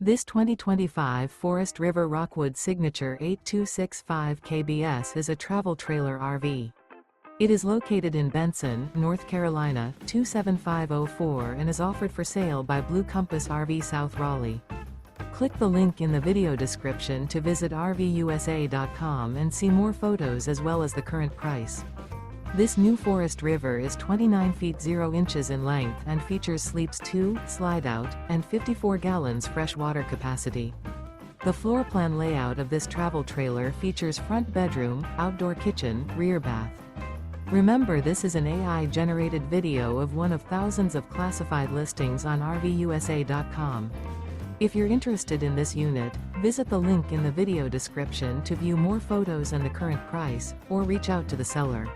This 2025 Forest River Rockwood Signature 8265 kbs is a travel trailer RV. It is located in Benson, North Carolina, 27504 and is offered for sale by Blue Compass RV South Raleigh. Click the link in the video description to visit RVUSA.com and see more photos as well as the current price. This new Forest River is 29 feet 0 inches in length and features sleeps 2, Slideout, and 54 gallons fresh water capacity. The floor plan layout of this travel trailer features front bedroom, outdoor kitchen, rear bath. Remember, this is an AI-generated video of one of thousands of classified listings on RVUSA.com. If you're interested in this unit, visit the link in the video description to view more photos and the current price, or reach out to the seller.